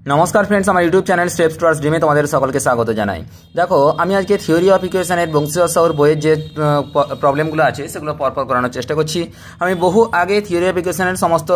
নমস্কার ফ্রেন্ডস, আমার YouTube channel steps towards ড্রিমে তোমাদের সকলকে স্বাগত জানাই। দেখো, আমি আজকে থিওরি অফ ইকুয়েশনের বংশীয় বইয়ের যে প্রবলেমগুলো আছে সেগুলো পরপর করানোর চেষ্টা করছি। আমি বহু আগে থিওরি অফ ইকুয়েশনের সমস্ত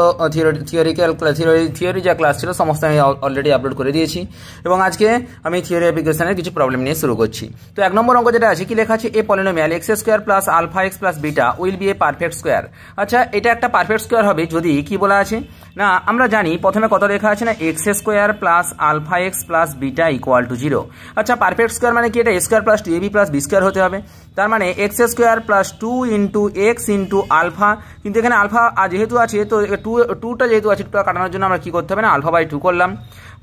থিওরি যা ক্লাস ছিল সমস্ত আমি অলরেডি আপলোড করে দিয়েছি এবং আজকে আমি থিওরি অফ ইকুয়েশনের কিছু প্রবলেম নিয়ে শুরু করছি। তো 1 নম্বর অঙ্ক যেটা আছে, কি লেখা আছে, a polynomial x square plus alpha x plus beta will be a perfect square. আচ্ছা, এটা একটা পারফেক্ট স্কোয়ার হবে যদি কি বলা আছে না, আমরা জানি প্রথমে কত লেখা আছে না, x square plus alpha x plus beta equal to 0। আচ্ছা, পারফেক্ট স্কোয়ার মানে কি, এটা a square plus 2ab plus b square হতে হবে। তার মানে x square plus 2 into x into alpha, কিন্তু এখানে আলফা যেহেতু আছে তো টুটা যেহেতু আছে, টুটা কাটানোর জন্য আমরা কি করতে হবে না, আলফা বাই 2 করলাম,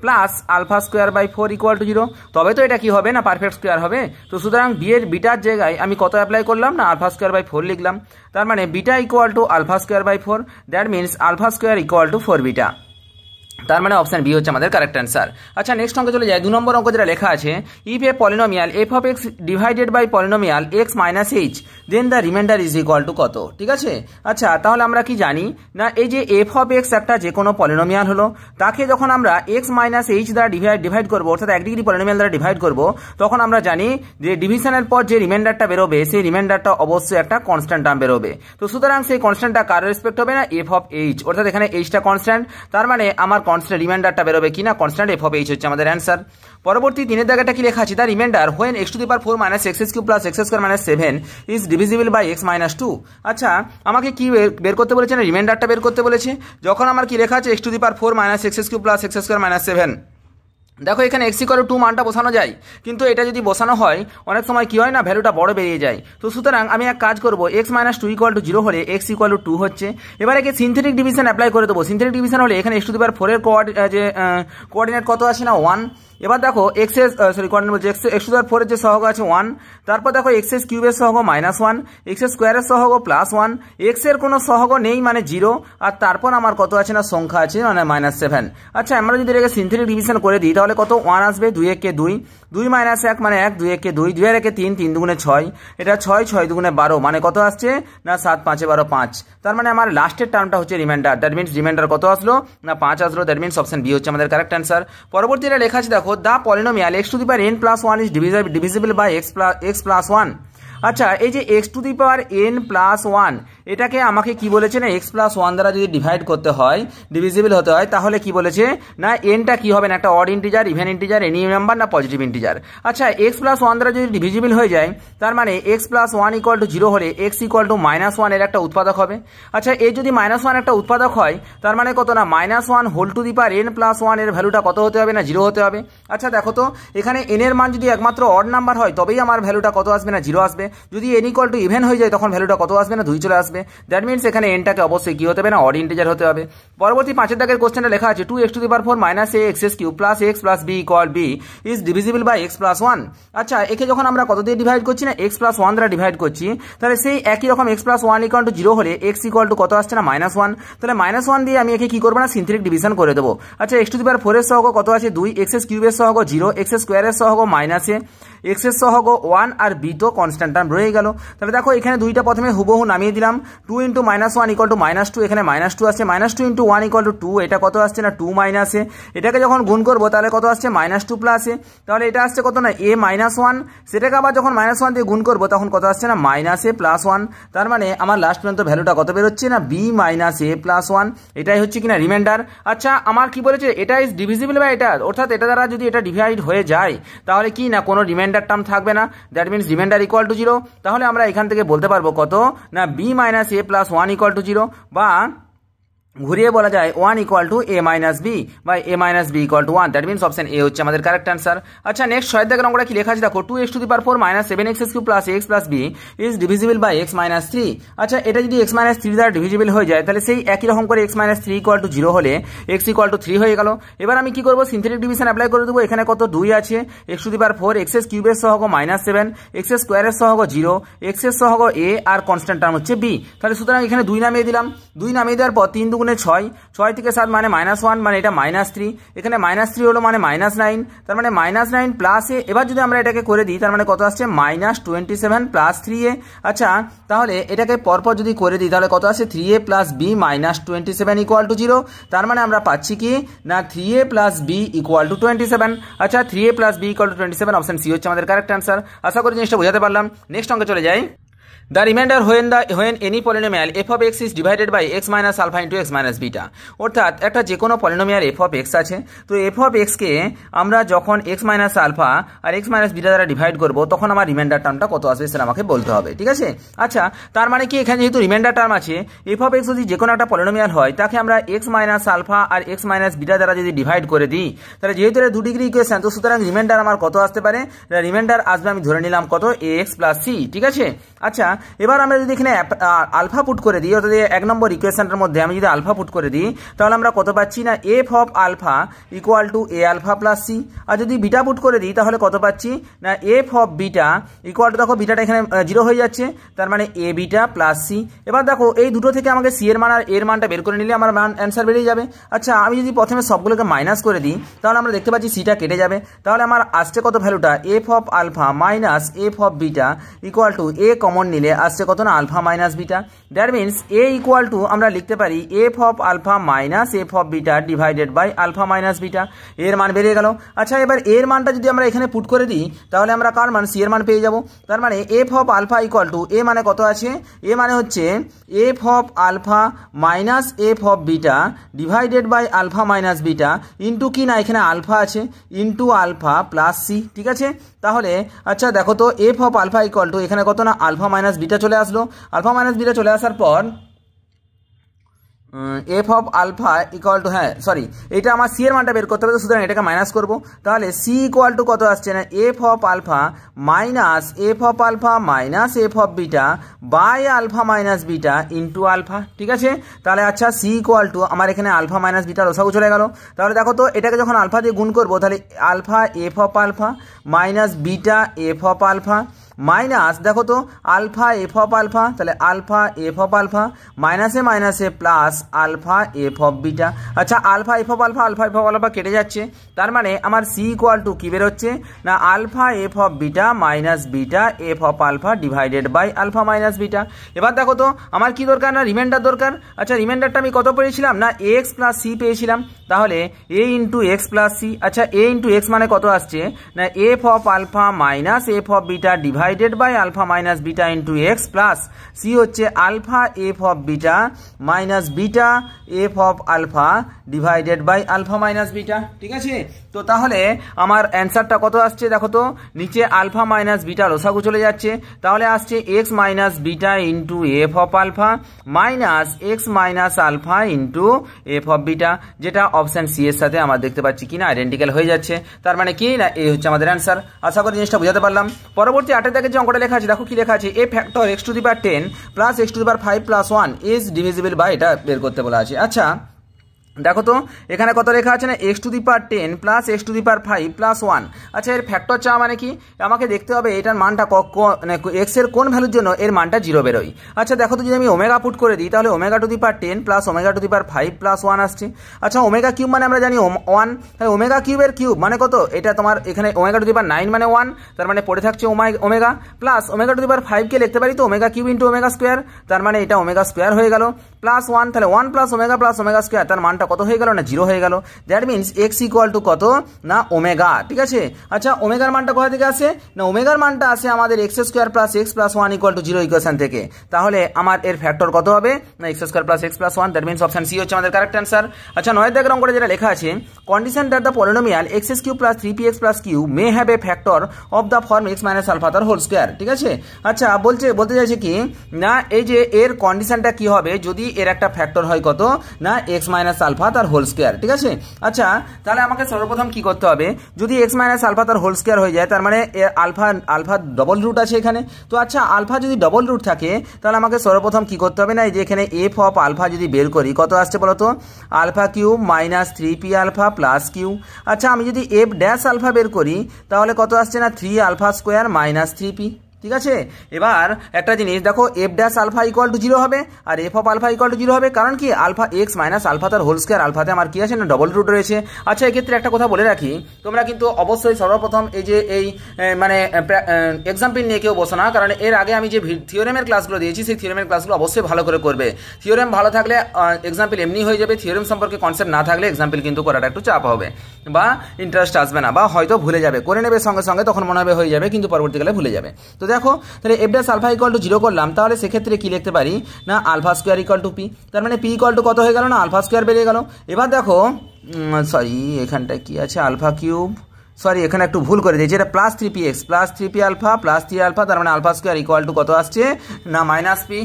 plus alpha square by 4 equal to 0। তবে তো এটা কি হবে না, পারফেক্ট স্কোয়ার হবে। তো সুতরাং বিটার জায়গায় আমি কত অ্যাপ্লাই করলাম না, আলফা স্কোয়ার বাই 4 লিখলাম। তার মানে beta equal to alpha square by 4, that means alpha square equal to 4 beta. তার মানে অপশন বি হচ্ছে আমাদের কারেক্ট অ্যান্সার। আচ্ছা, নেক্সট অঙ্ক চলে যায়। 2 নম্বর অঙ্ক যেটা লেখা আছে, if a polynomial F of X divided by polynomial X minus H then the remainder is equal to কত। ঠিক আছে, আচ্ছা তাহলে আমরা কি জানি না, এই যে এফ অফ এক্স একটা যে কোনো পলিনোমিয়াল হলো, তাকে যখন আমরা এক্স মাইনাস এইচ দ্বারা ডিভাইড করবো, অর্থাৎ 1 ডিগ্রি পলিনোমিয়াল দ্বারা ডিভাইড করবো, তখন আমরা জানি যে ডিভিশনের পর যে রিমাইন্ডারটা বেরোবে সেই রিমাইন্ডারটা অবশ্যই একটা কনস্ট্যান্ট টার্ম বেরোবে। তো সুতরাং সেই কনস্ট্যান্টটা কার রেসপেক্ট হবে না, এফ অফ এইচ, অর্থাৎ এখানে এইচটা কনস্ট্যান্ট। তার মানে আমার কনস্ট্যান্ট রিমাইন্ডারটা বেরোবে কিনা, কনস্ট্যান্ট এফ অফ এইচ হচ্ছে আমাদের অ্যান্সার। পরবর্তী 3 জায়গাটা কি লেখা আছে, the remainder when x to the power 4 minus X cube plus X square minus 7 is divisible by x minus 2। আচ্ছা, আমাকে কি বের করতে বলেছে না, রিমাইন্ডারটা বের করতে বলেছে। যখন আমার কি লেখা আছে, x to the power 4 minus X cube plus X square minus 7, দেখো এখানে x ইকুয়াল টু 2 মানটা বসানো যায়, কিন্তু এটা যদি বসানো হয় অনেক সময় কি হয় না, ভ্যালুটা বড় বেরিয়ে যায়। তো সুতরাং আমি এক কাজ করবো, x মাইনাস 2 ইকুয়াল টু 0 হলে x ইকুয়াল টু 2 হচ্ছে। এবার একে সিনথেটিক ডিভিশন অ্যাপ্লাই করে দেবো। সিনথেটিক ডিভিশন হলে এখানে x টু দি পাওয়ার 4 এর কোঅর্ডিনেট কত আছে না, 1। এবার দেখো এক্স টু দি পাওয়ার 4 এর যে সহগ আছে 1, তারপর দেখো এক্স এর কিউবের সহগ -1, এক্স এর স্কোয়ারের সহগ +1, এক্স এর কোনো সহগ নেই মানে 0, আর তারপর আমার কত আছে না, সংখ্যা আছে মানে -7। আচ্ছা, আমরা যদি এটাকে সিনথেটিক ডিভিশন করে দিই তাহলে কত 1 আসবে, 2 একে 2, 2 মাইনাস 1 মানে 1, 2 একে 2, 2 এর একে 3, 3 দুগুণে 6, এটা 6, 6 দুগুণে 12, মানে কত আসছে না 7, 5 12, 5। তার মানে আমার লাস্টের টার্মটা হচ্ছে রিমাইন্ডার, দ্যাট মিনস রিমাইন্ডার কত আসলো না 5 আসলো, দ্যাট মিনস অপশন বি হচ্ছে আমাদের কারেক্ট অ্যান্সার। পরবর্তী এটা লেখা আছে, দেখো the polynomial x to the power n plus 1 is divisible by x plus 1। আচ্ছা, এই যে x to the power n plus 1, এটাকে আমাকে কি বলেছে না, x প্লাস 1 দ্বারা যদি ডিভাইড করতে হয়, ডিভিজিবল হতে হয়, তাহলে কি বলেছে না, nটা কি হবে না, একটা odd integer, even integer, any number না পজিটিভ ইন্টিজার। আচ্ছা, x প্লাস 1 দ্বারা যদি ডিভিজিবল হয়ে যায়, তার মানে x প্লাস 1 ইকুয়াল টু 0 হলে x ইকুয়াল টু -1 এর একটা উৎপাদক হবে। আচ্ছা, এই যদি -1 একটা উৎপাদক হয়, তার মানে কত না, -1 whole to the power n plus 1 এর ভ্যালুটা কত হতে হবে না, 0 হতে হবে। আচ্ছা দেখো তো, এখানে n এর মান যদি একমাত্র অড নাম্বার হয় তবেই আমার ভ্যালুটা কত আসবে না, 0 আসবে। যদি n ইকুয়াল টু ইভেন হয়ে যায় তখন ভ্যালুটা কত আসবে না, 2 চলে আসবে। দ্যাট মিনস এখানে এনটাকে অবশ্যই কি হতে হবে না, অড ইন্টিজার হতে হবে। পরবর্তী 5 দাগের কোশ্চেনটা লেখা আছে, 2x to the power 4 minus a x cube plus x plus b equal b is divisible by x plus 1। আচ্ছা, একে যখন আমরা কত দিয়ে ডিভাইড করছি না, x প্লাস 1 দ্বারা ডিভাইড করছি, তাহলে সেই একই রকম x প্লাস 1 ইকুয়াল টু 0 হলে x ইকুয়াল টু কত আসছে না, -1। তাহলে -1 দিয়ে আমি একে কি করবো না, সিনথেটিক ডিভিশন করে দেবো। আচ্ছা, x টু দি পাওয়ার 4 এর সহগ কত আছে 2, x এর কিউবের সহগ 0, x এর স্কোয়ারের সহগ -a, x এর সহগ 1, আর b তো কনস্ট্যান্ট টার্ম রয়ে গেল। তাহলে দেখো এখানে দুইটা প্রথমে হুবহু নামিয়ে দিলাম, 2 ইন্টু -1 ইকুয়াল টু -2, এখানে -2 আসছে, -2 ইন্টু 1 ইকুয়াল টু 2, এটা কত আসছে না 2 মাইনাসে, এটাকে যখন গুণ করবো তাহলে কত আসছে -2 প্লাসে, তাহলে এটা আসছে কত না a -1, সেটাকে আবার যখন -1 দিয়ে গুণ করবো তখন কত আসছে না -a প্লাস 1। তার মানে আমার লাস্ট পর্যন্ত ভ্যালুটা কত বেরোচ্ছে না, b -a প্লাস 1, এটাই হচ্ছে কিনা রিমাইন্ডার। আচ্ছা, আমার কি বলেছে, এটা ইজ ডিভিজিবল বাই এটা, অর্থাৎ এটা দ্বারা যদি এটা ডিভাইড হয়ে যায় তাহলে কি না, কোনো রিমাইন্ডার টার্ম থাকবে না, that means reminder equal to 0। তাহলে আমরা এখান থেকে বলতে পারবো কত না, b -a plus 1 equal to 0, বা ঘুরিয়ে বলা যায় 1 equal to a minus B by a minus B equal to 1, that means option A হচ্ছে আমাদের কারেক্ট অ্যান্সার। আচ্ছা, নেক্সট 6 দাগের অঙ্কটা কি লেখা আছে, দেখো 2x to the power 4 minus 7x cube plus x plus b is divisible by x minus 3। আচ্ছা, এটা যদি x মাইনাস 3 দ্বারা ডিভিজিবল হয়ে যায়, তাহলে সেই একই রকম করে x মাইনাস 3 ইকুয়াল টু 0 হলে x ইকুয়াল টু 3 হয়ে গেল। এবার আমি কি করবো, সিনথেটিক ডিভিশন অ্যাপ্লাই করে দেবো। এখানে কত 2 আছে, x to the power 4, x এর কিউবের সহগ -7, x এর স্কোয়ারের সহগ 0, x এর সহগ a, আর কনস্ট্যান্ট টার্ম হচ্ছে b। তাহলে সুতরাং এখানে 2 নামিয়ে দিলাম, 2 নামিয়ে দেওয়ার পর 3 2 দুগুণে 6, 6 থেকে 7 মানে -1 মানে এটা -3, এখানে -3 হলো মানে -9, তার মানে -9 প্লাস এ। এবার যদি আমরা এটাকে করে দিই তার মানে কত আসছে -27 প্লাস 3a। আচ্ছা তাহলে এটাকে পরপর যদি করে দিই তাহলে কত আসছে 3a plus b -27 equal to 0। তার মানে আমরা পাচ্ছি কি না 3a plus b equal to 27। আচ্ছা 3a plus b equal to 27, option C হচ্ছে আমাদের কারেক্ট অ্যান্সার। আশা করি জিনিসটা বোঝাতে পারলাম। নেক্সট অঙ্কে চলে যাই। The remainder when any polynomial f of x is divided by x minus alpha into x minus beta, অর্থাৎ একটা যে কোনো পলিনোমিয়াল f of x আছে, তো f of x কে আমরা যখন x minus alpha আর x minus beta দ্বারা divide করব তখন আমার রিমাইন্ডার টার্মটা কত আসবে সেটা আমাকে বলতে হবে, ঠিক আছে। আচ্ছা তার মানে কি এখানে যেহেতু রিমাইন্ডার টার্ম আছে, f of x যদি যে কোনো একটা পলিনোমিয়াল হয় তাকে আমরা x minus alpha আর x minus beta দ্বারা যদি ডিভাইড করে দিই তাহলে যেহেতু এটা 2 ডিগ্রি ইকুয়েশন, তো সুতরাং রিমাইন্ডার আমার কত আসতে পারে, রিমাইন্ডার আসবে আমি ধরে নিলাম কত ax প্লাস c, ঠিক আছে। আচ্ছা এবার আমরা যদি এখানে আলফা পুট করে দিই, অর্থাৎ 1 নম্বর ইকুয়েশনটার মধ্যে আমি যদি আলফা পুট করে দিই তাহলে আমরা কত পাচ্ছি না F of alpha equal to a alpha plus c. আর যদি বিটা পুট করে দিই তাহলে কত পাচ্ছি না F of beta equal to, দেখো বিটাটা এখানে 0 হয়ে যাচ্ছে, তার মানে এ বিটা প্লাস সি। এবার দেখো এই দুটো থেকে আমাকে সি এর মান আর এর মানটা বের করে নিলে আমার মান অ্যান্সার বেরিয়ে যাবে। আচ্ছা আমি যদি প্রথমে সবগুলোকে মাইনাস করে দিই তাহলে আমরা দেখতে পাচ্ছি সিটা কেটে যাবে, তাহলে আমার আসছে কত ভ্যালুটা F of alpha minus F of beta equal to A common নিলে আসছে কত না alpha minus beta. That means A equal to আমরা লিখতে পারি F of alpha minus F of beta divided by alpha minus beta, এর মান বেরিয়ে গেল। আচ্ছা এবার এর মানটা যদি আমরা এখানে পুট করে দিই তাহলে আমরা কার মান সি এর মান পেয়ে যাব। তার মানে f of alpha equal to a মানে কত আছে, এ মানে হচ্ছে f of alpha minus F of beta divided by alpha minus beta into কি না এখানে আলফা আছে ইন্টু আলফা প্লাস সি, ঠিক আছে। তাহলে আচ্ছা দেখো তো F of alpha equal to এখানে কত না আলফা মাইনাস বিটা চলে আসলো, আলফা মাইনাস বিটা চলে আসার পর F of alpha equal to, হ্যাঁ সরি এটা আমার সি এর মানটা বের করতে হবে, সুতরাং এটাকে মাইনাস করবো। তাহলে সি ইকুয়াল টু কত আসছে না F of alpha minus F of alpha minus F of beta by alpha minus beta into alpha, ঠিক আছে। তাহলে আচ্ছা সি ইকুয়াল টু আমার এখানে আলফা মাইনাস বিটা লসাগু চলে গেল। তাহলে দেখো তো এটাকে যখন আলফা দিয়ে গুণ করবো তাহলে alpha F of alpha minus beta F of alpha minus দেখো তো আলফা এফ অফ আলফা, তাহলে আলফা এফ অফ আলফা মাইনাসে মাইনাসে plus alpha F of beta. আচ্ছা alpha F of alpha alpha F of alpha কেটে যাচ্ছে, তার মানে আমার সি ইকুয়াল টু কি বেরোচ্ছে না alpha F of beta minus beta F of alpha divided by alpha minus beta. এবার দেখো তো আমার কি দরকার না রিমাইন্ডার দরকার। আচ্ছা রিমাইন্ডারটা আমি কত পেয়েছিলাম না এক্স প্লাস সি পেয়েছিলাম, তাহলে a into x plus c. আচ্ছা এ ইন্টু এক্স মানে কত আসছে না F of alpha minus F of beta divided by alpha minus beta into x plus c হচ্ছে alpha F of beta minus beta F of alpha divided by alpha minus beta, ঠিক আছে। তো তাহলে আমার অ্যান্সারটা কত আসছে দেখো তো, নিচে আলফা মাইনাস বিটা লসাগু চলে যাচ্ছে, তাহলে আসছে X minus beta into F of alpha minus X minus alpha into F of beta, যেটা অপশন সি এর সাথে আমরা দেখতে পাচ্ছি কিনা আইডেন্টিক্যাল হয়ে যাচ্ছে। তার মানে কি না এই হচ্ছে আমাদের অ্যান্সার। আশা করি জিনিসটা বোঝাতে পারলাম। পরবর্তী 8 দাগের যে অঙ্কটা লেখা আছে দেখো কি লেখা আছে, a factor x to the power 10 plus x to the power 5 plus 1 is divisible by, এটা বের করতে বলা আছে। আচ্ছা দেখো তো এখানে কত লেখা আছে না X to the power 10 plus x to the power 5 plus 1। আচ্ছা এর ফ্যাক্টর চাওয়া মানে কি, আমাকে দেখতে হবে এটার মানটা এক্স এর কোন ভ্যালুর জন্য এর মানটা 0 বেরোয়। আচ্ছা দেখো তো যদি আমি ওমেগা পুট করে দিই তাহলে omega to the power 10 plus omega to the power 5 plus 1 আসছে। আচ্ছা ওমেগা কিউব মানে আমরা জানি 1, তাহলে ওমেগা কিউবের কিউব মানে কত, এটা তোমার এখানে ওমেগা টু দি পাওয়ার 9 মানে 1, তার মানে পড়ে থাকছে omega plus omega to the power 5 কে লিখতে পারি তো omega cube into omega square, তার মানে এটা ওমেগা স্কোয়ার হয়ে গেল প্লাস 1, তাহলে 1 প্লাস ওমেগা স্কোয়ার, তার মানটা কত হয়ে গেল না 0 হয়ে গেল। That means x equal to কত না ওমেগা, ঠিক আছে। আচ্ছা ওমেগার মানটা কোথা থেকে আসে না ওমেগার মানটা আসে আমাদের X square plus X plus 1 equal to 0 equation থেকে, তাহলে আমার এর ফ্যাক্টর কত হবে না x square plus X plus 1, that means option C হচ্ছে আমাদের কারেক্ট অ্যান্সার। আচ্ছা 9 দাগের অঙ্কটা যেটা লেখা আছে, condition that the polynomial X cube plus 3px plus Q may have a factor of the form X minus alpha তার whole square, ঠিক আছে। আচ্ছা বলতে চাইছে কি না এই যে এর কন্ডিশনটা কি হবে যদি এর একটা ফ্যাক্টর হয় কত না এক্স মাইনাস আলফা তার হোল স্কোয়ার, ঠিক আছে। আচ্ছা তাহলে আমাকে সর্বপ্রথম কি করতে হবে, যদি এক্স মাইনাস আলফা তার হোল স্কোয়ার হয়ে যায় তার মানে আলফা ডবল রুট আছে এখানে, তো আচ্ছা আলফা যদি ডবল রুট থাকে তাহলে আমাকে সর্বপ্রথম কি করতে হবে না এই যে এখানে এফ অফ আলফা যদি বের করি কত আসছে বলতো alpha cube minus 3p alpha plus Q. আচ্ছা আমি যদি এফ ড্যাশ আলফা বের করি তাহলে কত আসছে না 3 আলফা স্কোয়ার মাইনাস 3p, ঠিক আছে। এবার একটা জিনিস দেখো, f dash alpha equal to 0 হবে আর f of alpha equal to 0 হবে, কারণ কি আলফা এক্স মাইনাস আলফা তার হোল স্কোয়ার, আলফাতে আমার কি আছে না ডবল রুট রয়েছে। আচ্ছা, এক্ষেত্রে একটা কথা বলে রাখি, তোমরা কিন্তু অবশ্যই সর্বপ্রথম এই যে এই মানে এক্সাম্পল নিয়ে কেউ বসো না, কারণ এর আগে আমি যে থিওরেমের ক্লাসগুলো দিয়েছি সেই থিওরেমের ক্লাসগুলো অবশ্যই ভালো করে করবে। থিওরেম ভালো থাকলে এক্সাম্পল এমনি হয়ে যাবে, থিওরেম সম্পর্কে কনসেপ্ট না থাকলে এক্সাম্পল কিন্তু করাটা একটু চাপ হবে বা ইন্টারেস্ট আসবে না, বা হয়তো ভুলে যাবে, করে নেবে সঙ্গে সঙ্গে, তখন মনে হবে হয়ে যাবে কিন্তু পরবর্তীকালে ভুলে যাবে। তো দেখো, তাহলে F dash alpha equal to 0 করলাম, তাহলে সেক্ষেত্রে কি লিখতে পারি না alpha square equal to P, তার মানে পি ইকুয়াল টু কত হয়ে গেল না আলফা স্কোয়ার বেরিয়ে গেল। এবার দেখো সরি এখানটায় কি আছে আলফা কিউব, সরি এখানে একটু ভুল করে দিয়েছি, এটা plus 3px plus 3p alpha plus 3 alpha, তার মানে আলফা স্কোয়ার ইকুয়াল টু কত আসছে না মাইনাস পি।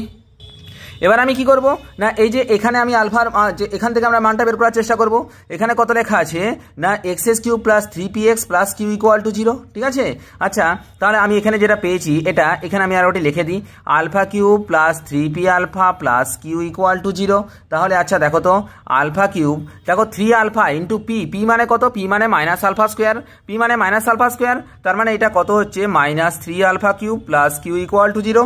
এবার আমি কি করব না এই যে এখানে আমি আলফার যে এখান থেকে আমরা মানটা বের করার চেষ্টা করব। এখানে কত লেখা আছে না X cube plus 3px plus Q equal to 0, ঠিক আছে। আচ্ছা, তাহলে আমি এখানে যেটা পেয়েছি এটা এখানে আমি আর ওটি লিখে দিই, alpha cube plus 3p alpha plus Q equal to 0। তাহলে আচ্ছা দেখো তো, আলফা কিউব দেখো 3 আলফা ইন্টু পি, পি মানে কত, পি মানে মাইনাস আলফা স্কোয়ার, পি মানে মাইনাস আলফা স্কোয়ার, তার মানে এটা কত হচ্ছে minus 3 alpha cube plus Q equal to 0।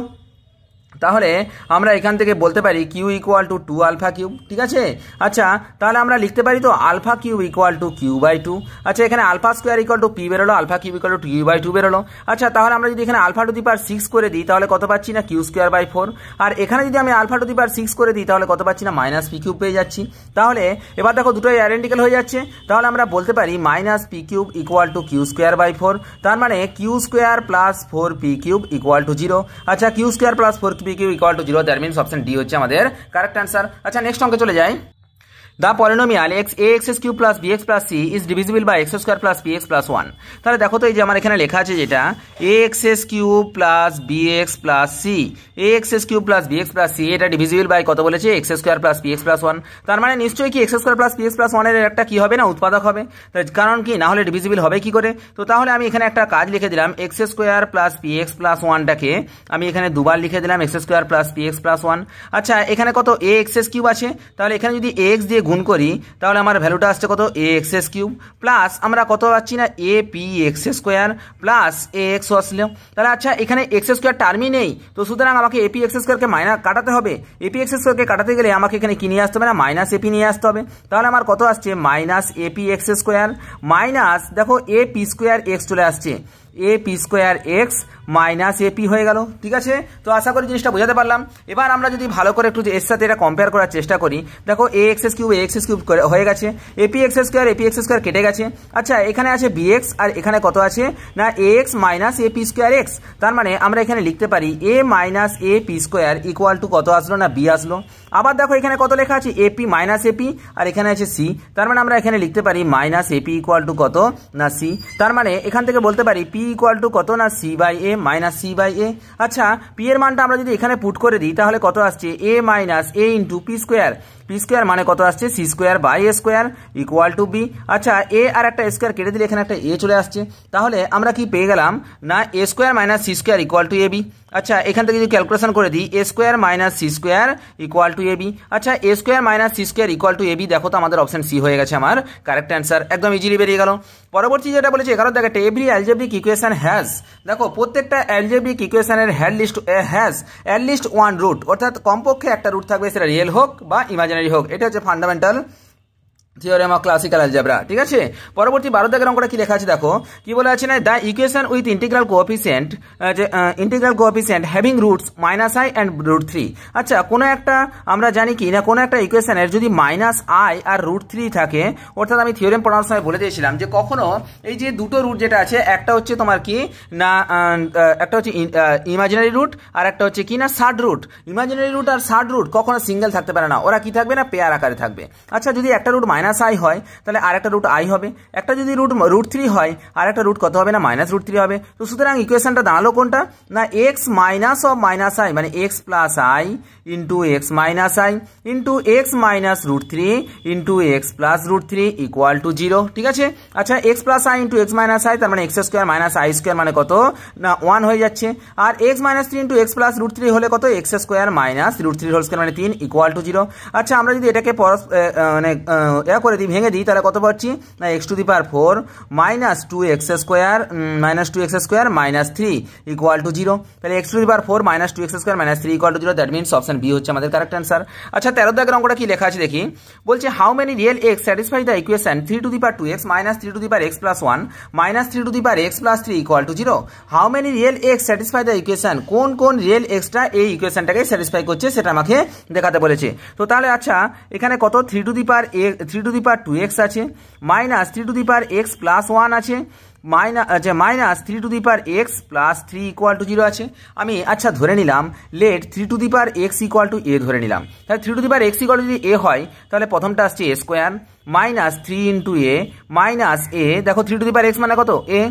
তাহলে আমরা এখান থেকে বলতে পারি q equal to 2 alpha cube, ঠিক আছে। আচ্ছা, তাহলে আমরা লিখতে পারি তো alpha cube equal to q by 2। আচ্ছা, এখানে alpha square equal to p বেরোলো, alpha cube equal to q by 2 বেরোলো। আচ্ছা, তাহলে আমরা যদি এখানে আলফা টু দি পাওয়ার 6 করে দিই তাহলে কত পাচ্ছি না কিউ স্কোয়ার বাই 4, আর এখানে যদি আমি আলফা টু দি পাওয়ার 6 করে দিই তাহলে কত পাচ্ছি না মাইনাস পি কিউব পেয়ে যাচ্ছি। তাহলে এবার দেখো দুটোই আইডেন্টিক্যাল হয়ে যাচ্ছে, তাহলে আমরা বলতে পারি minus P cube equal to Q square by 4, তার মানে Q square plus 4p cube equal to 0। আচ্ছা, Q square plus 4p cube equal to 0, that means option D হচ্ছে আমাদের কারেক্ট অ্যান্সার। আচ্ছা, নেক্সট অঙ্কে চলে যাই। The polynomial ax cube plus bx plus c is divisible by x square plus px plus 1। তাহলে দেখো তো এই যে আমার এখানে লেখা আছে যেটা ax cube plus bx plus c, ax cube plus bx plus c এটা ডিভিজিবল বাই কত বলেছে x square plus px plus 1, তার মানে নিশ্চয়ই কি x square plus px plus 1 এর একটা কি হবে না উৎপাদক হবে, কারণ কি না হলে ডিভিজিবল হবে কি করে। তো তাহলে আমি এখানে একটা কাজ লিখে দিলাম, x square plus px plus 1টাকে আমি এখানে দুবার লিখে দিলাম x square plus px plus 1। আচ্ছা, এখানে কত ax কিউব আছে, তাহলে এখানে যদি x দিয়ে গুণ করি তাহলে আমার ভ্যালুটা আসছে কত ax কিউব প্লাস আমরা কত পাচ্ছি না apx স্কোয়ার প্লাস ax আসলো। তাহলে আচ্ছা, এখানে x স্কোয়ার টার্মই নেই, তো সুতরাং আমাকে apx স্কোয়ারকে মাইনাস কাটাতে হবে, apx স্কোয়ারকে কাটাতে গেলে আমাকে এখানে কি নিয়ে আসতে হবে না মাইনাস ap নিয়ে আসতে হবে। তাহলে আমার কত আসছে মাইনাস apx স্কোয়ার মাইনাস দেখো ap স্কোয়ার x চলে আসছে, ap square x minus AP হয়ে গেল, ঠিক আছে। তো আশা করি জিনিসটা বোঝাতে পারলাম। এবার আমরা যদি ভালো করে একটু এর সাথে এটা কম্পেয়ার করার চেষ্টা করি, দেখো ax কিউব হয়ে গেছে, apx স্কোয়ার কেটে গেছে। আচ্ছা, এখানে আছে bx আর এখানে কত আছে না ax minus ap square x, তার মানে আমরা এখানে লিখতে পারি a minus ap square equal to কত আসলো না b আসলো। আবার দেখো এখানে কত লেখা আছে ap মাইনাস ap আর এখানে আছে c, তার মানে আমরা এখানে লিখতে পারি মাইনাস ap ইকুয়াল টু কত না c, তার মানে এখান থেকে বলতে পারি p ইকুয়াল টু কত না c by a minus c by a। আচ্ছা, p এর মানটা আমরা যদি এখানে পুট করে দিই তাহলে কত আসছে a minus a into p square, P square মানে কত আসছে C square by A square equal to B. আচ্ছা, এ আর একটা স্কোয়ার কেটে দিলে এখানে একটা এ চলে আসছে, তাহলে আমরা কি পেয়ে গেলাম না a square minus c square equal to a b. আচ্ছা, এখান থেকে যদি ক্যালকুলেশন করে দিই a square minus c square equal to a b. আচ্ছা, a square minus c square equal to a b, দেখো তো আমাদের অপশন সি হয়ে গেছে আমার কারেক্ট অ্যান্সার, একদম ইজিলি বেরিয়ে গেল। পরবর্তী যেটা বলেছে 11 দেখো এভরি অ্যালজেব্রিক ইকুয়েশন হ্যাজ, দেখো প্রত্যেকটা অ্যালজেব্রিক ইকুয়েশনের has at least one root, অর্থাৎ কমপক্ষে একটা রুট থাকবে, সেটা রিয়েল হোক বা ইমাজিনারি হোক। এটা হচ্ছে fundamental theorem of classical algebra, ঠিক আছে। পরবর্তী 12 দাগের অঙ্কটা কি লেখা আছে দেখো, কি বলা আছে না the equation with integral coefficient having roots minus I and root 3। আচ্ছা, কোনো একটা আমরা জানি কি না কোনো একটা ইকুয়েশনের যদি মাইনাস আই আর রুট 3 থাকে, অর্থাৎ আমি থিওরেম পড়ানোর সময় বলে দিয়েছিলাম যে কখনো এই যে দুটো রুট যেটা আছে, একটা হচ্ছে তোমার কি না একটা হচ্ছে ইমাজিনারি রুট আর একটা হচ্ছে কি না সার্ড রুট। ইমাজিনারি রুট আর সার্ড রুট কখনো সিঙ্গেল থাকতে পারে না, ওরা কি থাকবে না পেয়ার আকারে থাকবে। আচ্ছা, যদি একটা রুট মাইনাস আই হয় তাহলে আর একটা রুট আই হবে, একটা যদি রুট 3 হয় আর একটা রুট কত হবে না মাইনাস রুট 3 হবে। তো সুতরাং ইকুয়েশনটা দাঁড়ালো কোনটা না x minus of minus i মানে x plus i into x minus i into x minus root 3 into x plus root 3 equal to 0, ঠিক আছে। আচ্ছা, x plus i into x minus i তার মানে x square minus i square মানে কত না 1 হয়ে যাচ্ছে, আর x minus 3 into x plus root 3 হলে কত x square minus root 3 whole square মানে 3 ইকুয়াল টু 0। আচ্ছা, আমরা যদি এটাকে মানে করে দিই, ভেঙে দিই, তাহলে কত পাচ্ছি না X to the power 4 minus 2x square minus 3 equal to 0। তাহলে X to the power 4 minus 2x square minus 3 equal to 0, that means option B হচ্ছে আমাদের কারেক্ট অ্যান্সার। আচ্ছা 13 দাগের অঙ্কটা কি লেখা আছে দেখি, বলছে how many real x satisfy the equation 3 to the power 2x minus 3 to the power x plus 1 minus 3 to the power x plus 3 equal to 0। How many real x satisfy the equation, কোন কোন real extra এই ইকুয়েশনটাকে satisfy করছে সেটা আমাকে দেখাতে বলেছে। তো তাহলে আচ্ছা এখানে কত 3 টু দি পাওয়ার 2x আছে, minus 3 to the power x plus 1 আছে, minus 3 to the power x plus 3 equal to 0 আছে। আমি আচ্ছা ধরে নিলাম let 3 to the power x equal to a ধরে নিলাম। তাহলে 3 to the power x equal to যদি a হয় তাহলে প্রথমটা আসছে a square minus 3 into a minus a, দেখো 3 টু দি পাওয়ার x মানে কত a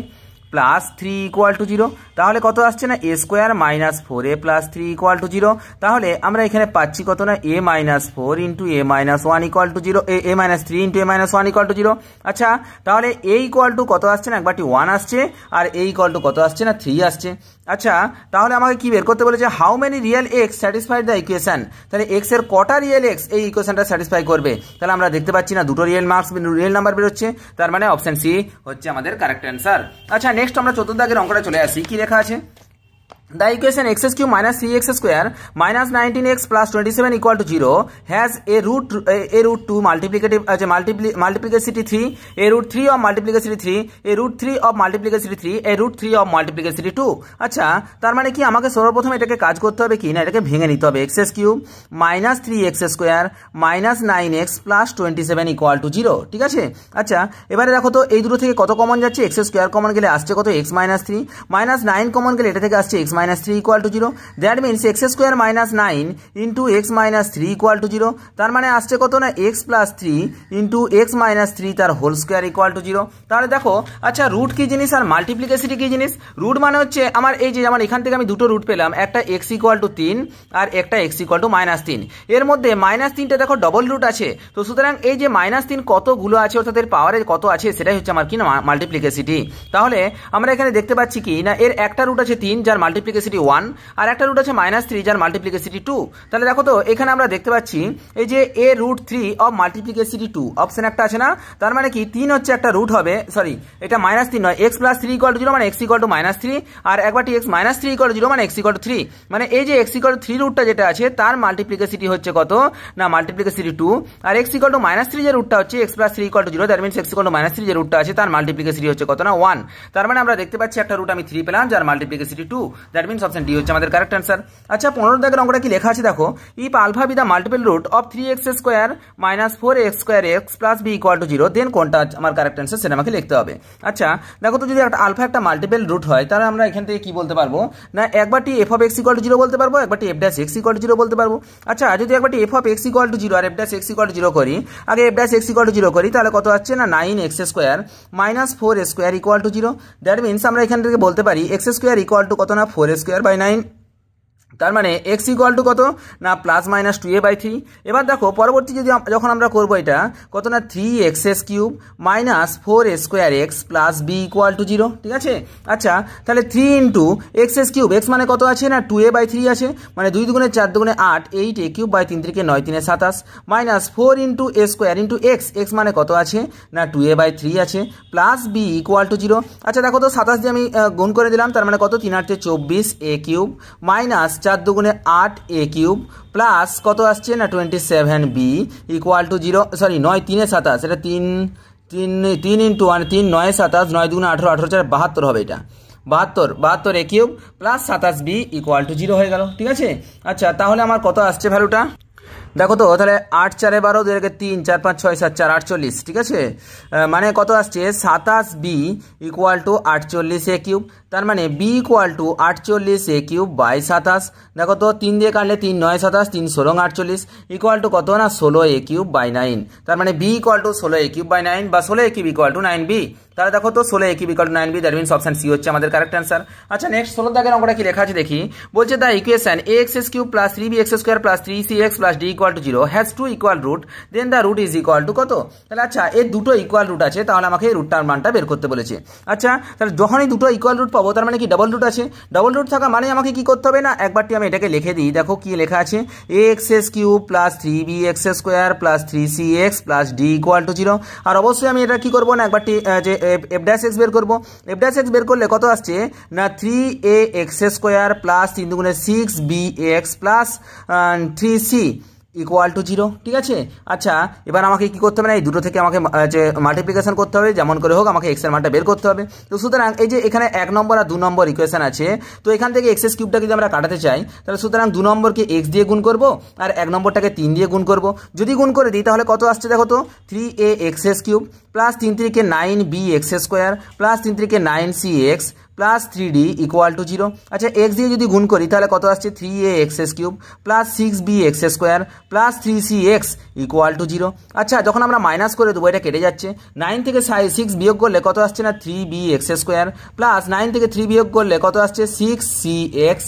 প্লাস 3 ইকুয়াল টু 0, তাহলে কত আসছে না a square minus 4a plus 3 equal to 0। তাহলে আমরা এখানে পাচ্ছি কত না a minus 4 into a minus 1 equal to 0, a minus 3 into a minus 1 equal to 0। আচ্ছা তাহলে a ইকুয়াল টু কত আসছে না একবারটি 1 আসছে, আর a ইকুয়াল টু কত আসছে না 3 আসছে। আচ্ছা তাহলে আমাকে কি বের করতে বলেছে, how many real x satisfied the equation, তাহলে এক্স এর কটা রিয়েল এক্স এই ইকুয়েশনটা স্যাটিসফাই করবে। তাহলে আমরা দেখতে পাচ্ছি না দুটো রিয়েল নাম্বার বেরোচ্ছে, তার মানে অপশন সি হচ্ছে আমাদের কারেক্ট অ্যান্সার। আচ্ছা নেক্সট আমরা 14 দাগের অঙ্কটা চলে আসি, কি লেখা আছে, the equation x cube minus 3x square minus 19x plus 27 equal to 0 has a root 2 multiplicity 3, a root 3 of multiplicity 3, a root 3 of multiplicity 3, a root 3 of multiplicity 2। আচ্ছা তার মানে কি আমাকে সর্বপ্রথম এটাকে কাজ করতে হবে কি না, এটাকে ভেঙে নিতে হবে, x cube minus 3x square minus 9x plus 27 equal to 0, ঠিক আছে। আচ্ছা এবারে দেখো তো এই দুটো থেকে কত কমন যাচ্ছে, x স্কোয়ার কমন গেলে আসছে কত x মাইনাস 3, মাইনাস 9 কমন গেলে এটা থেকে আসছে x minus 3 equal to 0, that means x square minus 9 into x minus 3 equal to 0, তার মানে আসছে কত না x plus 3 into x minus 3 তার হোল স্কোয়ার equal to 0। তাহলে দেখো আচ্ছা রুট কি জিনিস আর মাল্টিপ্লিকেসিটি কি জিনিস, রুট মানে হচ্ছে আমার এই যে যেমন এখান থেকে আমি দুটো রুট পেলাম, একটা x equal to 3 আর একটা x equal to minus 3, এর মধ্যে minus 3টা দেখো ডবল রুট আছে, তো সুতরাং এই যে minus 3 কতগুলো আছে অর্থাৎ এর পাওয়ারে কত আছে সেটাই হচ্ছে আমার কি না মাল্টিপ্লিকেসিটি। তাহলে আমরা এখানে দেখতে পাচ্ছি কি না এর একটা রুট আছে 3 যার মাল্টিপ্লিকেসিটি 1 আর একটা রুট আছে মাইনাস 3 যার মাল্টিপ্লিকেসিটি 2। তাহলে দেখো তো এখানে আমরা দেখতে পাচ্ছি এই যে a রুট 3 অফ মাল্টিপ্লিকেসিটি 2 অপশন একটা আছে না, তার মানে কি 3 হচ্ছে একটা রুট হবে, সরি এটা মাইনাস 3 নয়, x প্লাস 3 ইকুয়াল টু 0 মানে x ইকুয়াল টু মাইনাস 3, আর একবারটি x মাইনাস 3 ইকুয়াল টু 0 মানে x ইকুয়াল টু 3, মানে এই যে x ইকুয়াল টু 3 রুটটা যেটা আছে তার মাল্টিপ্লিকেসিটি হচ্ছে কত না মাল্টিপ্লিকেসিটি 2, আর x ইকুয়াল টু মাইনাস 3 যে রুটটা হচ্ছে x plus 3 equal to 0, that means x equal to minus 3 যে রুটটা আছে তার মাল্টিপ্লিকেসিটি হচ্ছে কত না 1। তার মানে আমরা দেখতে পাচ্ছি একটা রুট আমি 3 পেলাম যার মাল্টিপ্লিকেসিটি 2, দ্যাট মিন্স অপশন ডি হচ্ছে আমাদের কারেক্ট অ্যান্সার। আচ্ছা 15 দাগের অঙ্কটা কি লেখা আছে দেখো, if alpha be the multiple root of 3x square minus 4x square X plus B equal to 0, then কোনটা আমার কারেক্ট অ্যান্সার সেটা আমাকে লিখতে হবে। আচ্ছা দেখো তো যদি একটা আলফা একটা মাল্টিপল রুট হয় তাহলে আমরা এখান থেকে কি বলতে পারবো না একবারটি f of x equal to 0 বলতে পারবো, একবারটি f dash x equal to 0 বলতে পারবো। আচ্ছা যদি একবারটি f of x equal to 0 আর f dash x equal to 0 করি, আগে f dash x equal to 0 করি তাহলে কত আসছে না 9x square minus 4 square equal to 0, that means আমরা এখান থেকে বলতে পারি x স্কোয়ার ইকুয়াল টু কত না 4 স্কোয়ার বাই 9, তার মানে x ইকুয়াল টু কত না প্লাস মাইনাস 2a/3। এবার দেখো পরবর্তী যদি যখন আমরা করবো এটা কত না 3x cube minus 4 square X plus B equal to 0, ঠিক আছে। আচ্ছা তাহলে 3 ইন্টু x কিউব, x মানে কত আছে না 2a/3 আছে, মানে 2 দুগুণে 4 দুগুণে 8, 8 a cube by 3 3 9 3 27 minus 4 into a square into x মানে কত আছে না 2a/3 আছে প্লাস বি ইকুয়াল টু 0। আচ্ছা দেখো তো 27 দিয়ে আমি গুণ করে দিলাম, তার মানে কত 3 8 24 a কিউব মাইনাস 4 দুগুণে 8 a কিউব প্লাস কত আসছে না 27 b ইকুয়াল টু 0, সরি 9 3 27, এটা 3 ইন্টু 1 3 9 27, 9 দুগুণে 18 18 4 72 হবে, এটা 72 a cube plus 27 b equal to 0 হয়ে গেল, ঠিক আছে। আচ্ছা তাহলে আমার কত আসছে ভ্যালুটা দেখো তো, তাহলে 8 4 12 2 3 4 5 6 7 4 48, ঠিক আছে, মানে কত আসছে 27 b equal to 48 a cube, তার মানে b equal to 48 a cube by 27, দেখো তো 3 দিয়ে কাটলে 3 9 27 3 16 48 ইকুয়াল টু কত না 16 a কিউব বাই 9, তার মানে b equal to 16 a cube by 9 বা 16 a cube equal to 9b, তাহলে দেখো তো 16 a cube equal to 9b, that means option C হচ্ছে আমাদের কারেক্ট অ্যান্সার। আচ্ছা নেক্সট 16 দাগের অঙ্কটা কি লেখা আছে দেখি, বলছে the equation ax cube plus 3bx square plus 3cx plus d equal to 0 has 2 equal root, then the root is equal to কত। তাহলে আচ্ছা এর দুটো ইকুয়াল রুট আছে, তাহলে আমাকে এই রুটটার মানটা বের করতে বলেছে। আচ্ছা তাহলে যখন এই দুটো ইকুয়াল রুট পাবো, তার মানে কি ডাবল রুট আছে, ডাবল রুট থাকা মানে আমাকে কি করতে হবে না, একবারটি আমি এটাকে লিখে দিই। দেখো কি লেখা আছে, a x s cube plus 3bx square plus 3cx plus d equal to 0। আর অবশ্যই আমি এটা কি করবো না, একবারটি যে এফ ড্যাশ এক্স বের করবো। এফ ড্যাশ এক্স বের করলে কত আসছে না 3ax স্কোয়ার প্লাস 3 দুগুণে 6bx plus 3c equal to 0। ঠিক আছে, আচ্ছা এবার আমাকে কি করতে হবে না, এই দুটো থেকে আমাকে যে মাল্টিপ্লিকেশন করতে হবে, যেমন করে হোক আমাকে এক্স এর মানটা বের করতে হবে। তো সুতরাং এই যে এখানে 1 নম্বর আর 2 নম্বর ইকুয়েশন আছে, তো এখান থেকে এক্স কিউবটা যদি আমরা কাটাতে চাই, তাহলে সুতরাং 2 নম্বরকে এক্স দিয়ে গুণ করব আর 1 নম্বরটাকে 3 দিয়ে গুণ করব। যদি গুণ করে দিই তাহলে কত আসছে দেখো তো, 3ax cube plus 3 3 9bx square plus 3 3 9cx plus 3d equal to 0। আচ্ছা এক্স দিয়ে যদি গুণ করি তাহলে কত আসছে 3ax cube plus 6bx square plus 3cx equal to 0। আচ্ছা যখন আমরা মাইনাস করে দেবো এটা কেটে যাচ্ছে, 9 থেকে 6 বিয়োগ করলে কত আসছে না 3bx স্কোয়ার প্লাস 9 থেকে 3 বিয়োগ করলে কত আসছে 6cx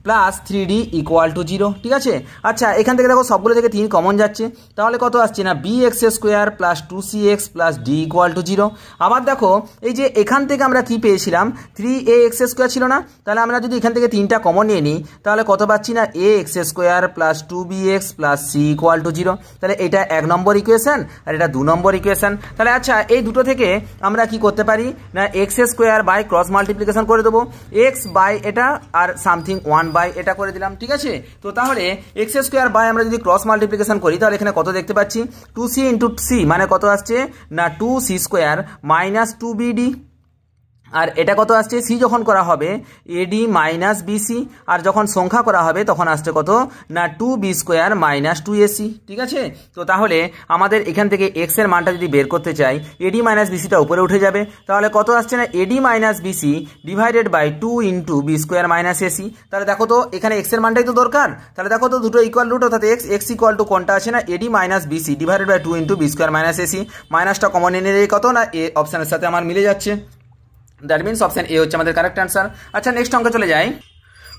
plus 3d equal to 0। ঠিক আছে, আচ্ছা এখান থেকে দেখো সবগুলো থেকে 3 কমন যাচ্ছে, তাহলে কত আসছে না bx square plus 2cx plus d equal to 0। আবার দেখো এই যে এখান থেকে আমরা কি পেয়েছিলাম 3ax স্কোয়ার ছিল না, তাহলে আমরা যদি এখান থেকে 3টা কমন নিয়ে নিই তাহলে কত পাচ্ছি না ax square plus 2bx plus c equal to 0। তাহলে এটা 1 নম্বর ইকুয়েশন আর এটা 2 নম্বর ইকুয়েশন। তাহলে আচ্ছা এই দুটো থেকে আমরা কি করতে পারি না x square by cross multiplication করে দেবো, এক্স বাই এটা আর সামথিং 1 বাই এটা করে দিলাম। ঠিক আছে, তো তাহলে এক্স স্কোয়ার বাই আমরা যদি ক্রস মাল্টিপ্লিকেশন করি তাহলে এখানে কত দেখতে পাচ্ছি 2c ইন্টু সি মানে কত আসছে না 2c স্কোয়ার মাইনাস 2bd, আর এটা কত আসছে সি যখন করা হবে এডি মাইনাস বিসি, আর যখন সংখ্যা করা হবে তখন আসছে কত না 2b স্কোয়ার মাইনাস 2ac। ঠিক আছে, তো তাহলে আমাদের এখান থেকে এক্স এর মানটা যদি বের করতে চাই এডি মাইনাস বিসিটা উপরে উঠে যাবে, তাহলে কত আসছে না ad minus bc divided by 2 into b square minus ac. তাহলে দেখো তো এখানে এক্স এর মানটাই তো দরকার, তাহলে দেখো তো দুটো ইকুয়াল রুট অর্থাৎ এক্স ইকুয়াল টু কোনটা আছে না ad minus bc divided by 2 into b square minus ac. মাইনাসটা কমন এনে নিলে কত না এ অপশানের সাথে আমার মিলে যাচ্ছে, দ্যাট মিনস অপশন এ হচ্ছে আমাদের কারেক্ট অ্যান্সার। আচ্ছা নেক্সট অঙ্কে চলে যাই,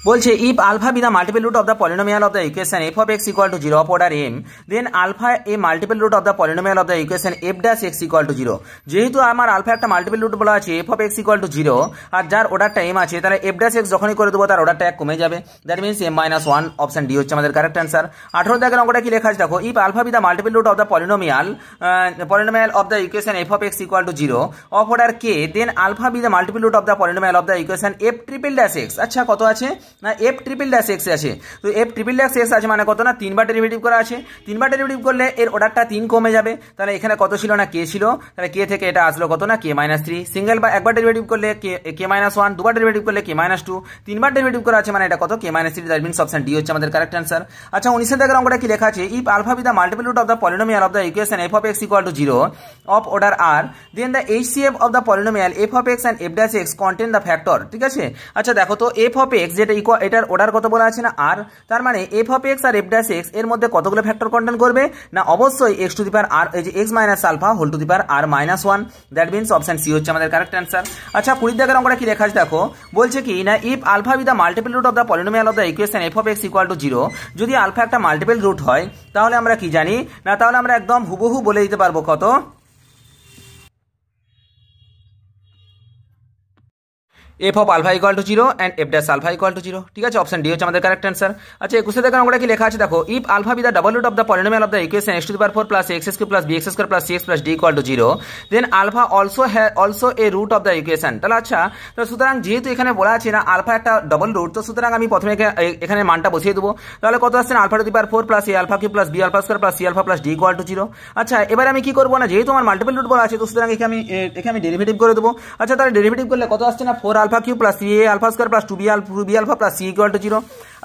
বলছে if alpha be the multiple root of the polynomial of the equation f of x equal to 0 of order m, then alpha a multiple root of the polynomial of the equation f dash x equal to 0। যেহেতু আমার alpha একটা multiple root বলা আছে f of x equal to 0 আর যার অর্ডারটা M আছে, তাহলে এফ ড্যাশ এক্স যখনই করে দেবো তার অর্ডারটা 1 কমে যাবে, that means m minus 1 option D হচ্ছে আমাদের কারেক্ট অ্যান্সার। 18 দাগের অঙ্কটা কি লেখা আছে দেখো, if alpha be the multiple root of the polynomial of the equation f of x equal to 0 of order k, then alpha be the multiple root of the polynomial of the equation f triple dash x. আচ্ছা কত আছে না F triple dash x আছে, তো F triple dash x আছে মানে কত না 3 বার ডেরিভেটিভ করা আছে, 3 বার ডেরিভেটিভ করলে এর অর্ডারটা 3 কমে যাবে, তাহলে এখানে কত ছিল না কে ছিল, তাহলে কে থেকে এটা আসলো কত না কে মাইনাস 3, সিঙ্গেল বা একবার ডেরিভেটিভ করলে কে মাইনাস 1, দুবার ডেরিভেটিভ করলে কে মাইনাস 2, 3 বার ডেরিভেটিভ করা আছে মানে এটা কত কে মাইনাস 3, দ্যাট মিনস অপশন ডি হচ্ছে আমাদের কারেক্ট অ্যান্সার। আচ্ছা 19 দাগের অঙ্কটা কি লেখা আছে, if alpha be the multiple root of the polynomial of the equation f of x equal to 0 of order r, then the HCF of the polynomial F of x and f dash x contain the factor. ঠিক আছে, আচ্ছা দেখো তো F of x যেটা এটার order কত বলা আছে না আর, তার মানে এফ অফ এক্স আর এফ ড্যাশ এক্স এর মধ্যে কতগুলো ফ্যাক্টর কন্টেন করবে না অবশ্যই x to the power r এই যে x minus alpha whole to the power r minus 1, that means option C হচ্ছে আমাদের কারেক্ট অ্যান্সার। আচ্ছা 20 দাগের অঙ্কটা কি লেখা আছে দেখো, বলছে কি না if alpha be the multiple root of the polynomial of the equation f of x equal to 0, যদি আলফা একটা মাল্টিপল রুট হয় তাহলে আমরা কি জানি না, তাহলে আমরা একদম হুবহু বলে দিতে পারবো কত f of alpha equal to 0 and f dash alpha equal to 0। ঠিক আছে, অপশন ডি হচ্ছে আমাদের কারেক্ট অ্যান্সার। আচ্ছা 21 দাগের অঙ্কটা কি লেখা আছে দেখো, if alpha be the double root of the polynomial of the equation x to the power 4 plus x square plus b x square plus c x plus d equal to 0, then alpha also a root of the equation. তাহলে আচ্ছা তো সুতরাং যেহেতু এখানে বলা আছে না alpha একটা ডবল রুট, তো সুতরাং আমি প্রথমে এখানে মানটা বসিয়ে দেবো, তাহলে কত আসছে না alpha to the power 4 plus a alpha cube plus b alpha square plus c alpha plus d equal to 0। আচ্ছা এবার আমি কি করবো না, যেহেতু আমার মাল্টিপল রুট বলা আছে তো সুতরাং এখানে আমি ডেরিভেটিভ করে দেবো। আচ্ছা তাহলে ডেরিভেটিভ করলে কত আসছে না 4 alpha cube plus 3 alpha square plus 2b alpha plus c equal to 0।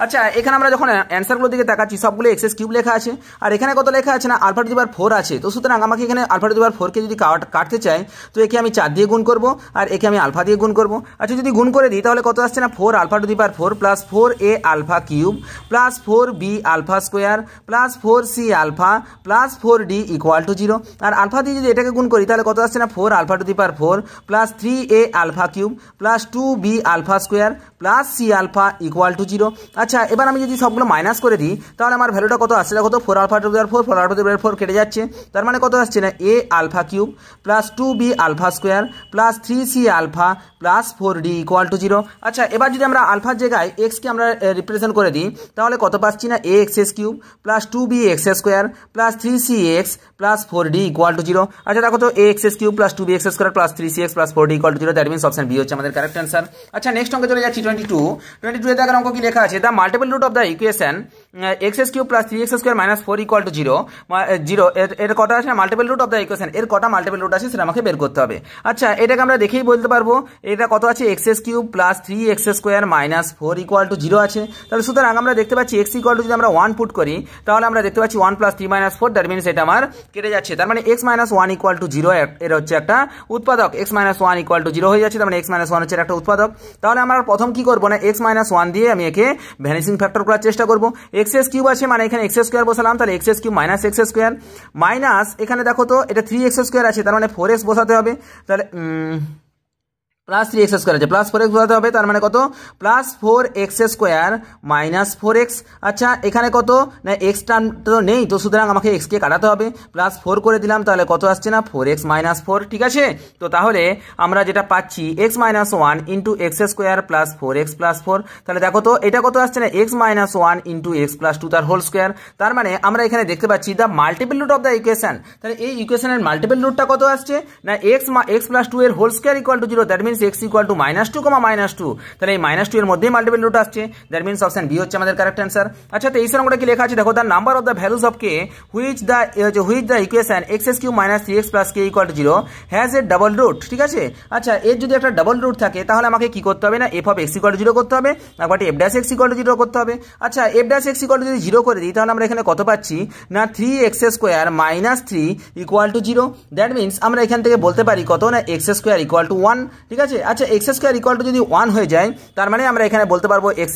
আচ্ছা এখানে আমরা যখন অ্যান্সারগুলোর দিকে তাকাচ্ছি সবগুলো এক্স কিউব লেখা আছে, আর এখানে কত লেখা আছে না আলফা টু দি পাওয়ার 4 আছে, তো সুতরাং আমাকে এখানে আলফা টু দি পাওয়ার 4 কে যদি কাটতে চাই তো একে আমি 4 দিয়ে গুণ করব আর একে আমি আলফা দিয়ে গুণ করব। আচ্ছা যদি গুণ করে দিই তাহলে কত আসছে না 4 alpha to the power 4 plus 4a alpha cube plus 4b alpha square plus 4c alpha plus 4d equal to 0, আর আলফা দিয়ে যদি এটাকে গুণ করি তাহলে কত আসছে না 4 alpha to the power 4 plus 3a alpha cube plus 2b alpha square plus c alpha equal to 0। আচ্ছা এবার আমি যদি সবগুলো মাইনাস করে দিই তাহলে আমার ভ্যালুটা কত আসছে, দেখো তো 4 alpha to the power 4, 4 alpha to the power 4 কেটে যাচ্ছে, তার মানে কত আসছে না a alpha cube plus 2b alpha square plus 3c alpha plus 4d equal to 0। আচ্ছা এবার যদি আমরা আলফার জায়গায় এক্সকে আমরা রিপ্রেজেন্ট করে দিই তাহলে কত পাচ্ছি না a x cube plus 2b x square plus 3c x plus 4d equal to 0। আচ্ছা দেখো তো a x cube plus 2b x square plus 3c x plus 4d equal to 0, that means option B হচ্ছে আমাদের correct answer. আচ্ছা next অঙ্কে চলে যাচ্ছি 22 এর দেখার অঙ্ক কি লেখা আছে, the multiple root of the equation x cube plus 3x square minus 4 equal to 0 এর কটা আছে না multiple root of the equation, এর কটা মাল্টিপল রুট আছে সেটা আমাকে বের করতে হবে। আচ্ছা এটাকে আমরা দেখেই বলতে পারবো এটা কত আছে x cube plus 3x square minus 4 equal to 0 আছে, তাহলে সুতরাং আমরা দেখতে পাচ্ছি এক্স ইকুয়াল টু যদি আমরা 1 পুট করি তাহলে আমরা দেখতে পাচ্ছি 1 প্লাস 3 মাইনাস 4, দ্যাট মিনস এটা আমার কেটে যাচ্ছে, তার মানে x মাইনাস 1 ইকুয়াল টু 0 এর হচ্ছে একটা উৎপাদক, x মাইনাস 1 ইকুয়াল টু 0 হয়ে যাচ্ছে, তার মানে x মাইনাস 1 হচ্ছে একটা উৎপাদক। তাহলে আমরা প্রথম কি করবো না x মাইনাস 1 দিয়ে আমি একে ভ্যানিশিং ফ্যাক্টর করার চেষ্টা করবো, এক্স কিউব আছে মানে এখানে এক্স স্কোয়ার বসালাম, তাহলে x cube minus x square minus এখানে দেখো তো এটা 3x স্কোয়ার আছে তার মানে 4x বসাতে হবে, তাহলে প্লাস 3x স্কোয়ার আছে প্লাস 4x বসাতে হবে, তার মানে কত plus 4x square minus 4x। আচ্ছা এখানে কত না x টার্ম তো নেই, তো সুতরাং আমাকে x কে কাটাতে হবে, প্লাস 4 করে দিলাম তাহলে কত আসছে না 4x মাইনাস 4, ঠিক আছে। তো তাহলে আমরা যেটা পাচ্ছি x minus 1 into x square plus 4x plus 4, তাহলে দেখো তো এটা কত আসছে না x minus 1 into x plus 2 তার হোল স্কোয়ার, তার মানে আমরা এখানে দেখতে পাচ্ছি the multiple root of the equation, তাহলে এই ইকুয়েশনের মাল্টিপল রুটটা কত আসছে না x প্লাস 2 এর whole square equal to 0, that means x equal to minus 2 minus 2, তাহলে এই মাইনাস 2 এর মধ্যেই মাল্টিপল রুট আসছে, দ্যাট মিনস অপশন বি হচ্ছে আমাদের কারেক্ট অ্যান্সার। আচ্ছা 23 নম্বরে কি লেখা আছে দেখো, the number of the values of k which the equation x cube minus 3x plus k equal to 0 has a double root, ঠিক আছে। আচ্ছা এর যদি একটা ডাবল রুট থাকে তাহলে আমাকে কি করতে হবে না F of x equal to 0 করতে হবে, একবার F dash x equal to 0 করতে হবে। আচ্ছা F dash x equal to যদি 0 করে দিই তাহলে আমরা এখানে কত পাচ্ছি না 3x square minus 3 equal to 0, that means আমরা এখান থেকে বলতে পারি কত না এক্স স্কোয়ার ইকুয়াল টু 1, ঠিক আছে। আচ্ছা এক্স স্কোয়ার ইকুয়াল টু যদি 1 হয়ে যায় তার মানে আমরা এখানে বলতে পারবো এক্স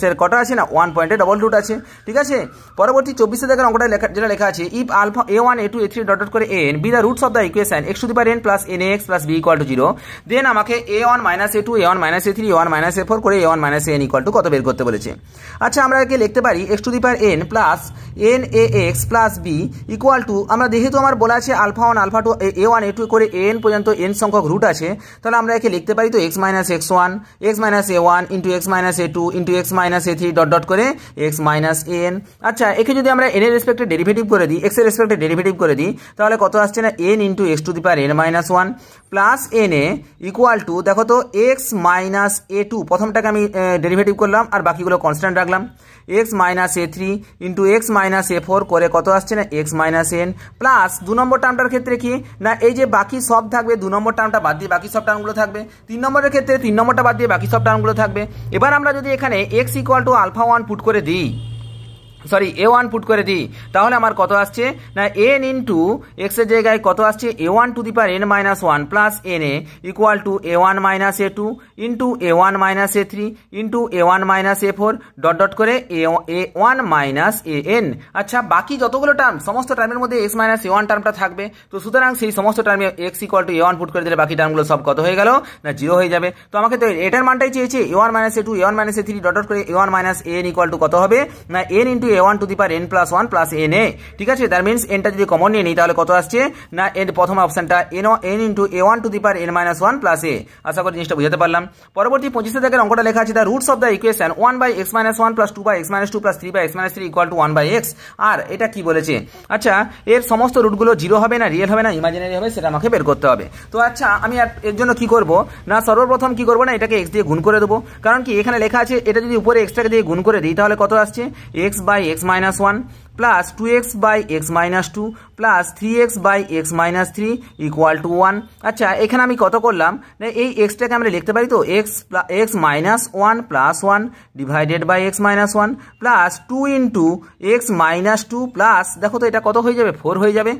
এর কটা আছে না 1 পয়েন্টে ডবল রুট আছে, ঠিক আছে। পরবর্তী 24 দেখার অঙ্কটা যেটা লেখা আছে if alpha a1 a2 a3 dot করে an be the roots of the equation x to the power n plus nax plus b equal to 0, then আমাকে a1 minus a2 a1 minus a3 a1 minus a4 করে a1 minus an equal to কত বের করতে বলেছে। আচ্ছা আমরা একে লিখতে পারি x to the power n plus nax plus b equal to, আমরা যেহেতু আমার বলা আছে আলফা 1 আলফা 2 a1 a2 করে an পর্যন্ত n সংখ্যক রুট আছে, তাহলে আমরা একে লিখতে পারি তো x minus x1 x minus a1 into x minus a2 into x minus a3 dot করে x মাইনাস an। আচ্ছা একে যদি আমরা n এর রেসপেক্টে ডেরিভেটিভ করে দিই x এর রেসপেক্টে ডেরিভেটিভ করে দিই তাহলে কত আসছে না n into x to the power n minus 1 plus na equal to দেখো তো x মাইনাস a2 প্রথমটাকে আমি ডেরিভেটিভ করলাম আর বাকিগুলো কনস্ট্যান্ট রাখলাম, x minus a3 into x minus a4 করে কত আসছে না x মাইনাস n প্লাস 2 নম্বর টার্মটার ক্ষেত্রে কি না এই যে বাকি সব থাকবে 2 নম্বর টার্মটা বাদ দিয়ে বাকি সব টার্মগুলো থাকবে, 3 নম্বরের ক্ষেত্রে 3 নম্বরটা বাদ দিয়ে বাকি সব টার্মগুলো থাকবে। এবার আমরা যদি এখানে x equal to alpha 1 put করে দিই সরি a1 পুট করে দিই তাহলে আমার কত আসছে না n ইন্টু x এর জায়গায় কত আসছে a1 two the power n minus 1 plus na equal to a1 minus a2 into a1 minus a3 into a1 minus a4 dot dot করে a1 মাইনাস an। আচ্ছা বাকি যতগুলো টার্ম সমস্ত টার্মের মধ্যে x মাইনাস a1 টার্মটা থাকবে, তো সুতরাং সেই সমস্ত টার্মে x equal two a1 put করে দিলে বাকি টার্মগুলো সব কত হয়ে গেল না 0 হয়ে যাবে। তো আমাকে তো এটার মানটাই চেয়েছে a1 minus a2 a1 minus a3 dot dot করে a1 minus an equal to কত হবে না n into a1 two the power n plus 1 plus na, ঠিক আছে। দ্যাট মিনস nটা যদি কমন নিয়ে নিই তাহলে কত আসছে না n প্রথম অপশনটা n into a1 two the power n minus 1 plus a। আশা করি জিনিসটা বুঝতে পারলাম। পরবর্তী 25 থেকে অঙ্কটা লেখা আছে the roots of the equation 1 by x minus 1 plus 2 by x minus 2 plus 3 by x minus 3 equal to 1 by x, আর এটা কি বলেছে আচ্ছা এর সমস্ত রুটগুলো 0 হবে না রিয়েল হবে না ইমাজিনারি হবে সেটা আমাকে বের করতে হবে। তো আচ্ছা আমি এর জন্য কি করব না সর্বপ্রথম কি করব না এটাকে x দিয়ে গুণ করে দেবো, কারণ কি এখানে লেখা আছে এটা যদি উপরে xটাকে দিয়ে গুণ করে দিই তাহলে কত আসছে x by x minus 1 plus 2x by x minus 2 plus 3x by x minus 3 equal to 1। আচ্ছা এখানে আমি কত করলাম না এই xটাকে আমরা লিখতে পারি তো x minus 1 plus 1 divided by x minus 1 plus 2 into x minus 2 plus দেখো তো এটা কত হয়ে যাবে 4 হয়ে যাবে,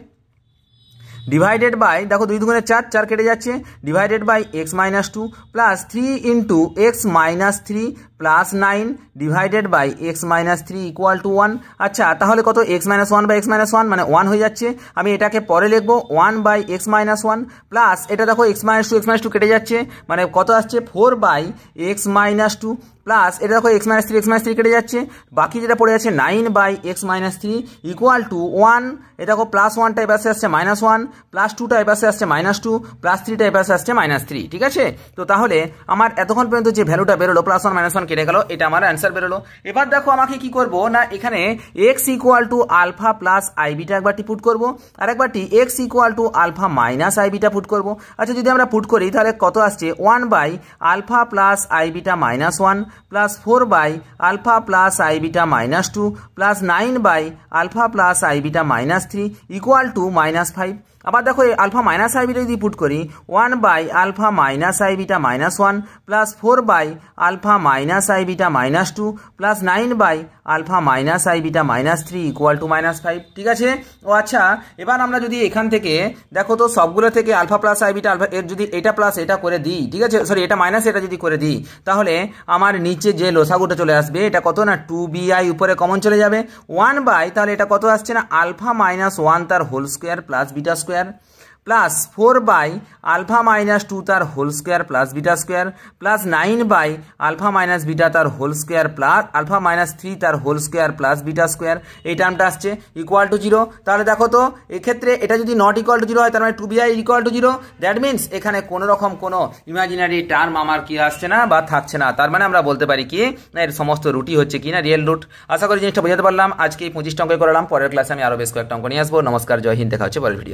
ডিভাইডেড বাই, দেখো 2 দুগুণে 4, 4 কেটে যাচ্ছে, divided by x minus 2 plus 3 into x minus 3 plus 9 divided by x minus 3 equal to 1। আচ্ছা, তাহলে কত, x minus 1 by x minus 1 মানে 1 হয়ে যাচ্ছে। আমি এটাকে পরে লিখবো 1 বাই এক্স মাইনাস 1 প্লাস এটা দেখো এক্স মাইনাস 2 কেটে যাচ্ছে, মানে কত আসছে 4 বাই এক্স মাইনাস 2 প্লাস এটা দেখো এক্স মাইনাস 3 কেটে যাচ্ছে, বাকি যেটা পড়ে যাচ্ছে 9 by x minus 3 equal to 1। এটা দেখো প্লাস 1টা এপাশে আসছে মাইনাস 1, প্লাস 2টা এপাশে আসছে মাইনাস 2, প্লাস 3টা এপাশে আসছে মাইনাস 3। ঠিক আছে, তো তাহলে আমার এতক্ষণ পর্যন্ত যে ভ্যালুটা বেরোলো প্লাস 1 মাইনাস 1 কেটে গেল, এটা আমার অ্যান্সার বেরোলো। এবার দেখো আমাকে কি করব না, এখানে x equal to alpha plus i beta একবারটি পুট করবো, আর একবারটি x equal to alpha minus i beta put করবো। আচ্ছা, যদি আমরা পুট করি তাহলে কত আসছে 1 by alpha plus i beta minus 1 plus 4 by alpha plus i beta minus 2 plus 9 by alpha plus i beta minus 3 equal to minus 5। আবার দেখো এই আলফা মাইনাস আই বিটা যদি পুট করি 1 by alpha minus i beta minus 1 plus 4 by alpha minus i beta minus 2 plus 9 by alpha minus i beta minus 3 equal to minus 5। ঠিক আছে, ও আচ্ছা, এবার আমরা যদি এখান থেকে দেখো তো সবগুলো থেকে alpha plus i beta alpha এর যদি এটা প্লাস এটা করে দিই, ঠিক আছে, সরি এটা মাইনাস এটা যদি করে দিই, তাহলে আমার নিচে যে লসাগুটা চলে আসবে এটা কত না 2bi উপরে কমন চলে যাবে 1 বাই, তাহলে এটা কত আসছে না আলফা মাইনাস 1 তার whole square plus beta square plus 4 by alpha minus 2 তার whole square plus beta square plus 9 by alpha minus beta তার whole square plus alpha minus 3 তার whole square plus beta square, এই টার্মটা আসছে equal to 0। তাহলে দেখো তো এক্ষেত্রে এটা যদি নট ইকুয়াল টু 0 হয় তার মানে 2bi equal to 0, that means এখানে কোনো রকম কোনো ইমাজিনারি টার্ম আমার কি আসছে না বা থাকছে না। তার মানে আমরা বলতে পারি কি না এর সমস্ত রুটই হচ্ছে কি না রিয়েল রুট। আশা করি জিনিসটা বোঝাতে পারলাম। আজকে এই 25টা অঙ্ক করালাম, পরের ক্লাসে আমি আরও বেশ কয়েকটা অঙ্ক নিয়ে আসবো। নমস্কার, জয় হিন্দ, দেখা হচ্ছে পরের ভিডিও।